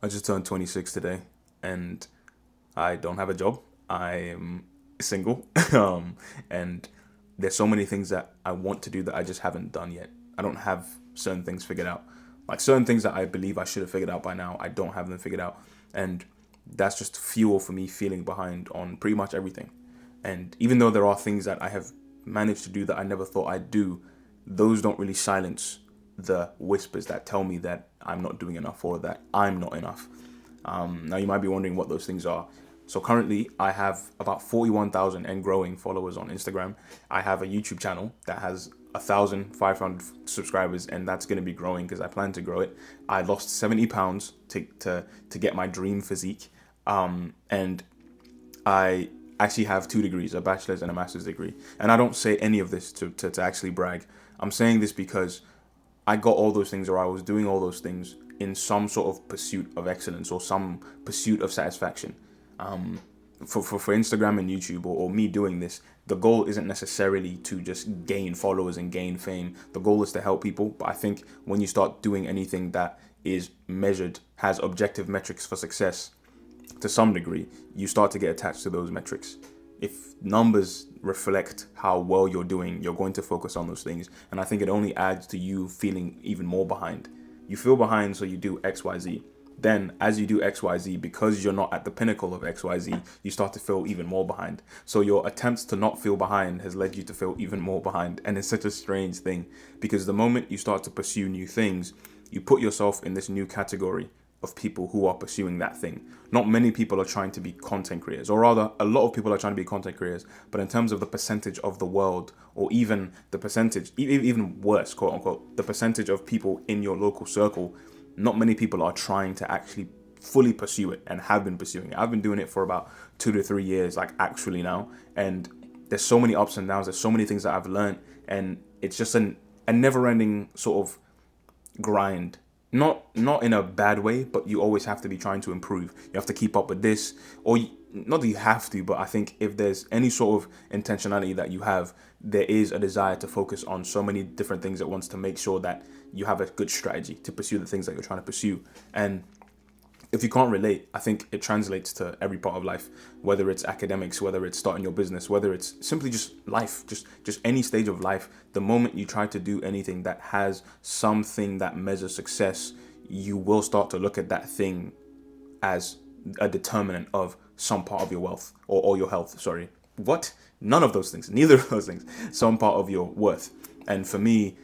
I just turned 26 today, and I don't have a job. I'm single, and there's so many things that I want to do that I just haven't done yet. I don't have certain things figured out. Like certain things that I believe I should have figured out by now, I don't have them figured out, and that's just fuel for me feeling behind on pretty much everything. And even though there are things that I have managed to do that I never thought I'd do, those don't really silence the whispers that tell me that I'm not doing enough or that I'm not enough. Now you might be wondering what those things are. So currently I have about 41,000 and growing followers on Instagram. I have a YouTube channel that has 1,500 subscribers, and that's going to be growing because I plan to grow it. I lost 70 pounds to get my dream physique. And I actually have 2 degrees, a bachelor's and a master's degree. And I don't say any of this to actually brag. I'm saying this because I got all those things, or I was doing all those things in some sort of pursuit of excellence or some pursuit of satisfaction. For Instagram and YouTube, or me doing this, the goal isn't necessarily to just gain followers and gain fame. The goal is to help people. But I think when you start doing anything that is measured, has objective metrics for success, to some degree, you start to get attached to those metrics. If numbers reflect how well you're doing, you're going to focus on those things. And I think it only adds to you feeling even more behind. You feel behind, so you do XYZ. Then, as you do XYZ, because you're not at the pinnacle of XYZ, you start to feel even more behind. So your attempts to not feel behind has led you to feel even more behind. And it's such a strange thing, because the moment you start to pursue new things, you put yourself in this new category of people who are pursuing that thing. Not many people are trying to be content creators, or rather, a lot of people are trying to be content creators. But in terms of the percentage of the world, or even the percentage, even worse, quote unquote, the percentage of people in your local circle, not many people are trying to actually fully pursue it and have been pursuing it. I've been doing it for about 2 to 3 years, like actually now, and there's so many ups and downs. There's so many things that I've learned, and it's just a never-ending sort of grind. Not in a bad way, but you always have to be trying to improve. You have to keep up with this, or not that you have to, but I think if there's any sort of intentionality that you have, there is a desire to focus on so many different things at once to make sure that you have a good strategy to pursue the things that you're trying to pursue. And if you can't relate, I think it translates to every part of life, whether it's academics, whether it's starting your business, whether it's simply just life, just any stage of life. The moment you try to do anything that has something that measures success, you will start to look at that thing as a determinant of some part of your wealth, or your health. Sorry. What? None of those things. Neither of those things. Some part of your worth. And for me,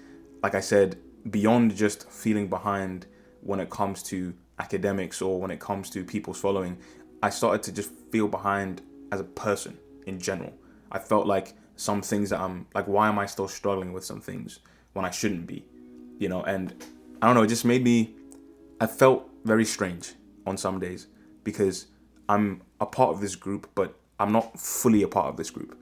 like I said, beyond just feeling behind when it comes to academics or when it comes to people's following, I started to just feel behind as a person in general. I felt like some things that I'm like, why am I still struggling with some things when I shouldn't be? And I don't know, it just made me, I felt very strange on some days because I'm a part of this group, but I'm not fully a part of this group.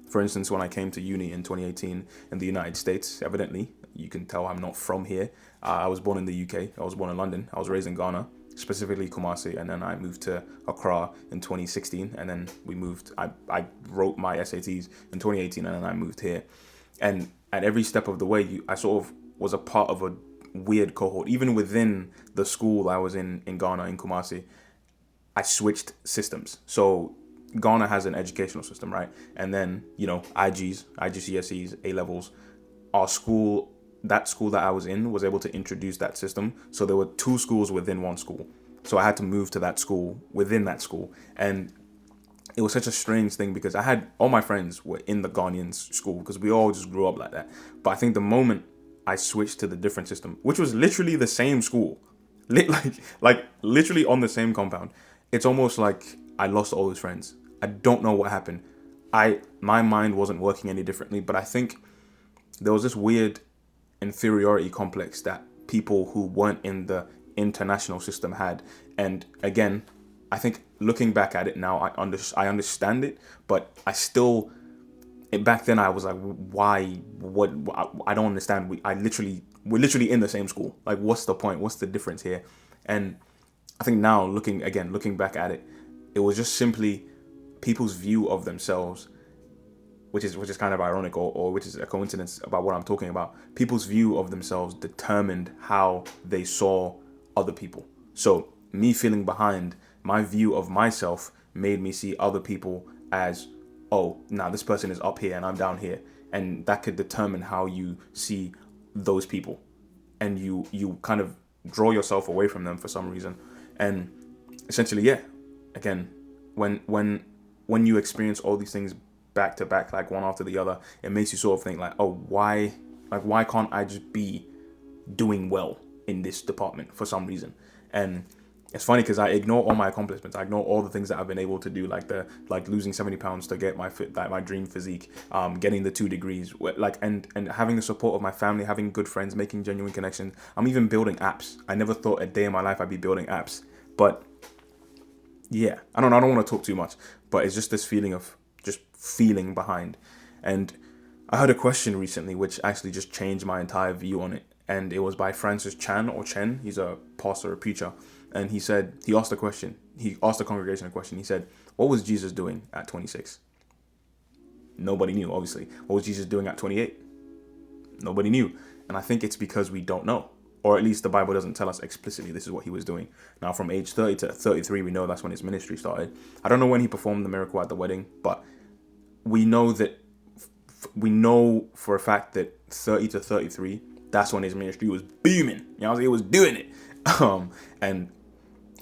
For instance, when I came to uni in 2018 in the United States, evidently, you can tell I'm not from here. I was born in the UK. I was born in London. I was raised in Ghana, specifically Kumasi, and then I moved to Accra in 2016, and then we moved. I wrote my SATs in 2018, and then I moved here. And at every step of the way, I sort of was a part of a weird cohort. Even within the school I was in Ghana, in Kumasi, I switched systems. So Ghana has an educational system, right? And then, IGs, IGCSEs, A levels, that school that I was in was able to introduce that system. So there were 2 schools within one school. So I had to move to that school within that school. And it was such a strange thing because I had all my friends were in the Ghanaian school because we all just grew up like that. But I think the moment I switched to the different system, which was literally the same school, like literally on the same compound, it's almost like I lost all those friends. I don't know what happened. My mind wasn't working any differently, but I think there was this weird inferiority complex that people who weren't in the international system had. And again, I think looking back at it now, I understand it, but back then I was like, why? What? I don't understand. We're literally in the same school. Like, what's the point? What's the difference here? And I think now looking back at it, it was just simply people's view of themselves, which is kind of ironic, or which is a coincidence about what I'm talking about. People's view of themselves determined how they saw other people. So me feeling behind, my view of myself made me see other people as, oh, now this person is up here and I'm down here. And that could determine how you see those people. And you kind of draw yourself away from them for some reason. And essentially, yeah, again, when you experience all these things back to back, like one after the other, it makes you sort of think like, oh, why can't I just be doing well in this department for some reason? And it's funny because I ignore all my accomplishments. I ignore all the things that I've been able to do, like losing 70 pounds to get my dream physique, getting the 2 degrees, and having the support of my family, having good friends, making genuine connections. I'm even building apps. I never thought a day in my life I'd be building apps, but yeah, I don't want to talk too much, but it's just this feeling of just feeling behind. And I heard a question recently which actually just changed my entire view on it. And it was by Francis Chan or Chen. He's a pastor, a preacher. And he asked the congregation a question. He said, what was Jesus doing at 26? Nobody knew, obviously. What was Jesus doing at 28? Nobody knew. And I think it's because we don't know. Or at least the Bible doesn't tell us explicitly this is what he was doing. Now, from age 30 to 33, we know that's when his ministry started. I don't know when he performed the miracle at the wedding, but we know for a fact that 30 to 33, that's when his ministry was booming. You know, he was doing it. And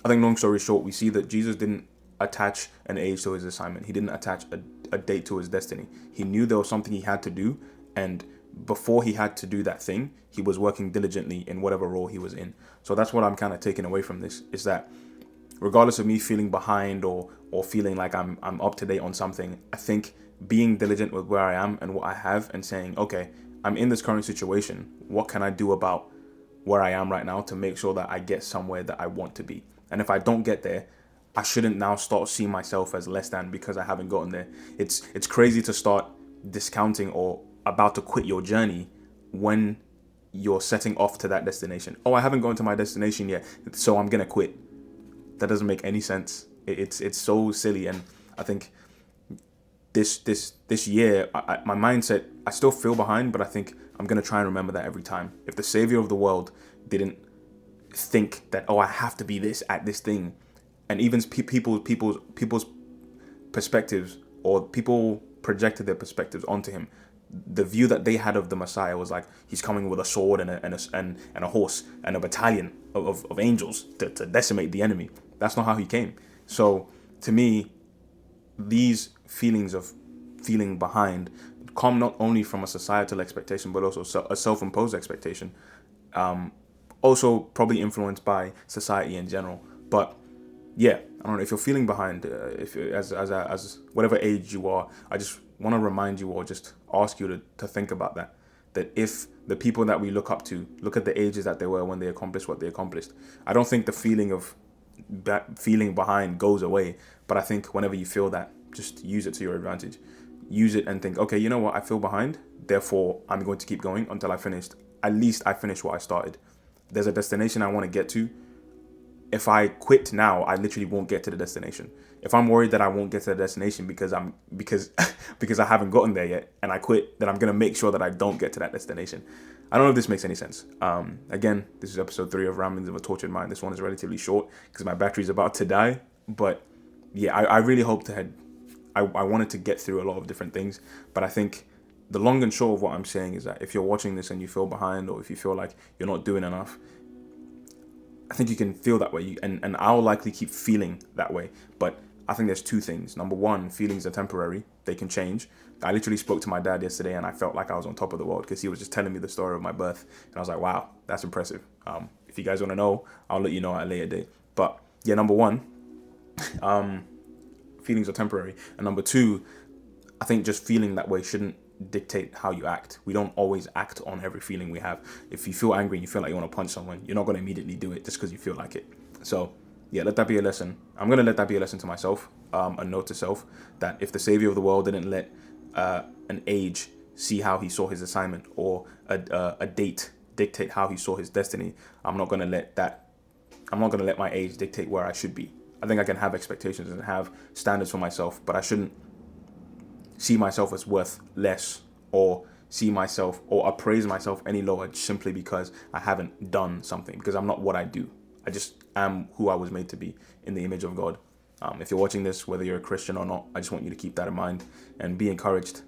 I think, long story short, we see that Jesus didn't attach an age to his assignment. He didn't attach a date to his destiny. He knew there was something he had to do, and before he had to do that thing, he was working diligently in whatever role he was in. So that's what I'm kind of taking away from this, is that regardless of me feeling behind or feeling like I'm up to date on something, I think being diligent with where I am and what I have and saying, okay, I'm in this current situation. What can I do about where I am right now to make sure that I get somewhere that I want to be? And if I don't get there, I shouldn't now start seeing myself as less than because I haven't gotten there. It's crazy to start discounting or about to quit your journey when you're setting off to that destination. Oh, I haven't gone to my destination yet, so I'm gonna quit. That doesn't make any sense. It's so silly. And I think this year, my mindset, I still feel behind, but I think I'm gonna try and remember that every time. If the Saviour of the world didn't think that, oh, I have to be this at this thing, and even people's perspectives, or people projected their perspectives onto him, the view that they had of the Messiah was like, he's coming with a sword and a horse and a battalion of angels to decimate the enemy. That's not how he came. So to me, these feelings of feeling behind come not only from a societal expectation, but also a self-imposed expectation. Also probably influenced by society in general. But yeah, I don't know if you're feeling behind, if as whatever age you are, I just want to remind you, or just ask you to think about that if the people that we look up to, look at the ages that they were when they accomplished what they accomplished. I don't think the feeling of that feeling behind goes away, but I think whenever you feel that, just use it to your advantage. Use it and think, okay, you know what, I feel behind, therefore I'm going to keep going until at least I finish what I started. There's a destination I want to get to. If I quit now, I literally won't get to the destination. If I'm worried that I won't get to the destination because I haven't gotten there yet, and I quit, then I'm gonna make sure that I don't get to that destination. I don't know if this makes any sense. Again, this is episode 3 of Ramblings of a Tortured Mind. This one is relatively short because my battery's about to die. But yeah, I really hope I wanted to get through a lot of different things. But I think the long and short of what I'm saying is that if you're watching this and you feel behind, or if you feel like you're not doing enough, I think you can feel that way, and I'll likely keep feeling that way. But I think there's 2 things. Number 1, feelings are temporary. They can change. I literally spoke to my dad yesterday, and I felt like I was on top of the world because he was just telling me the story of my birth. And I was like, wow, that's impressive. If you guys want to know, I'll let you know at a later date. But yeah, number 1, feelings are temporary. And number 2, I think just feeling that way shouldn't dictate how you act. We don't always act on every feeling we have. If you feel angry and you feel like you want to punch someone, you're not going to immediately do it just because you feel like it. So yeah, let that be a lesson. I'm going to let that be a lesson to myself, a note to self, that if the Saviour of the world didn't let an age see how he saw his assignment, or a date dictate how he saw his destiny, I'm not going to let my age dictate where I should be. I think I can have expectations and have standards for myself, but I shouldn't see myself as worth less, or see myself or appraise myself any lower simply because I haven't done something, because I'm not what I do. I just am who I was made to be in the image of God. If you're watching this, whether you're a Christian or not, I just want you to keep that in mind and be encouraged.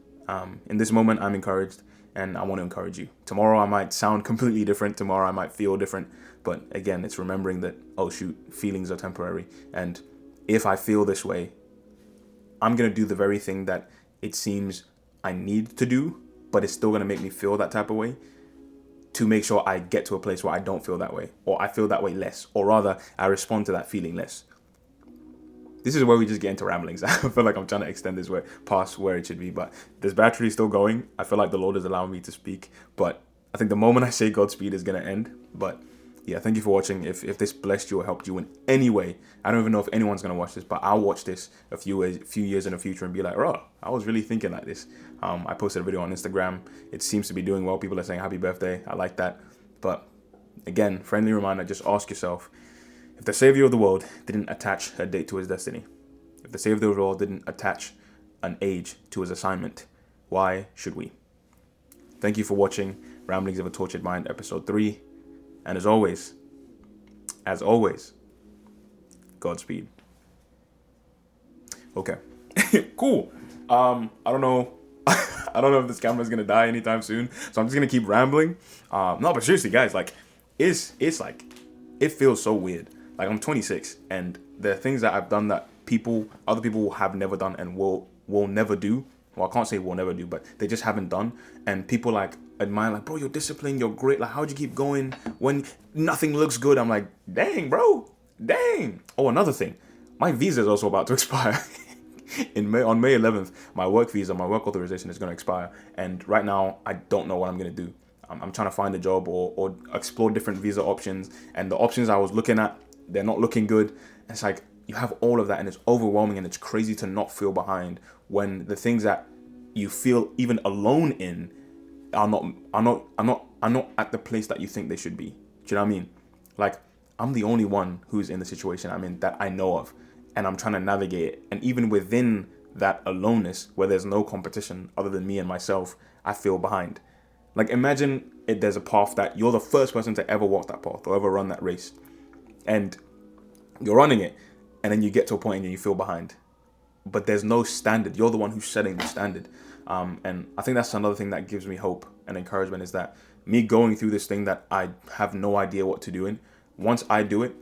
In this moment, I'm encouraged, and I want to encourage you. Tomorrow, I might sound completely different. Tomorrow, I might feel different. But again, it's remembering that, oh shoot, feelings are temporary. And if I feel this way, I'm going to do the very thing that it seems I need to do, but it's still going to make me feel that type of way, to make sure I get to a place where I don't feel that way, or I feel that way less, or rather, I respond to that feeling less. This is where we just get into ramblings. I feel like I'm trying to extend this way past where it should be, but this battery is still going. I feel like the Lord is allowing me to speak, but I think the moment I say Godspeed is going to end. But yeah, thank you for watching. If this blessed you or helped you in any way, I don't even know if anyone's going to watch this, but I'll watch this a few years in the future and be like, oh, I was really thinking like this. I posted a video on Instagram. It seems to be doing well. People are saying happy birthday. I like that. But again, friendly reminder, just ask yourself, if the Savior of the world didn't attach a date to his destiny, if the Savior of the world didn't attach an age to his assignment, why should we? Thank you for watching Ramblings of a Tortured Mind, episode 3. And as always, Godspeed. Okay, cool. I don't know. I don't know if this camera is gonna die anytime soon, so I'm just gonna keep rambling. No, but seriously, guys, like, it's like, it feels so weird. Like, I'm 26, and there are things that I've done that other people have never done and will never do. Well, I can't say will never do, but they just haven't done. And people like admire, like, bro, you're disciplined, you're great. Like, how'd you keep going when nothing looks good? I'm like, dang, bro, dang. Oh, another thing, my visa is also about to expire. On May 11th, my work authorization is going to expire. And right now, I don't know what I'm going to do. I'm trying to find a job or explore different visa options. And the options I was looking at, they're not looking good. It's like, you have all of that and it's overwhelming, and it's crazy to not feel behind when the things that you feel even alone in are not at the place that you think they should be. Do you know what I mean? Like, I'm the only one who's in the situation I'm in that I know of, and I'm trying to navigate it. And even within that aloneness, where there's no competition other than me and myself, I feel behind. Like, imagine if there's a path that you're the first person to ever walk that path or ever run that race, and you're running it, and then you get to a point and you feel behind, but there's no standard. You're the one who's setting the standard. And I think that's another thing that gives me hope and encouragement, is that me going through this thing that I have no idea what to do in, once I do it,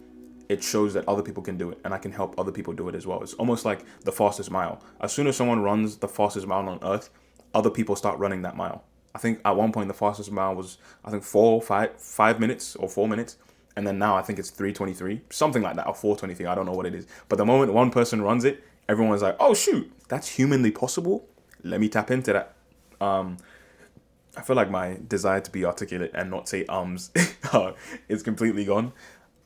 it shows that other people can do it, and I can help other people do it as well. It's almost like the fastest mile. As soon as someone runs the fastest mile on earth, other people start running that mile. I think at one point the fastest mile was, I think, 5 minutes or 4 minutes. And then now I think it's 3:23, something like that, or 4:23. I don't know what it is. But the moment one person runs it, everyone's like, oh, shoot, that's humanly possible. Let me tap into that. I feel like my desire to be articulate and not say is completely gone.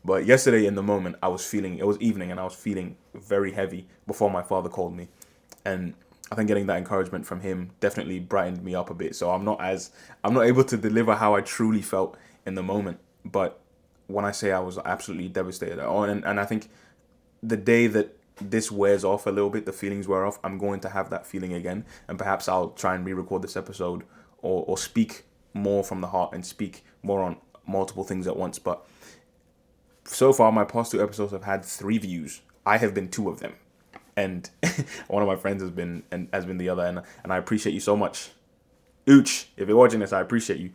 But yesterday in the moment, it was evening, and I was feeling very heavy before my father called me. And I think getting that encouragement from him definitely brightened me up a bit. So I'm not able to deliver how I truly felt in the moment. But when I say I was absolutely devastated, and I think the day that this wears off a little bit, the feelings wear off, I'm going to have that feeling again. And perhaps I'll try and re-record this episode or speak more from the heart and speak more on multiple things at once. But so far, my past 2 episodes have had 3 views. I have been 2 of them. And one of my friends has been the other. And I appreciate you so much. Ooch, if you're watching this, I appreciate you.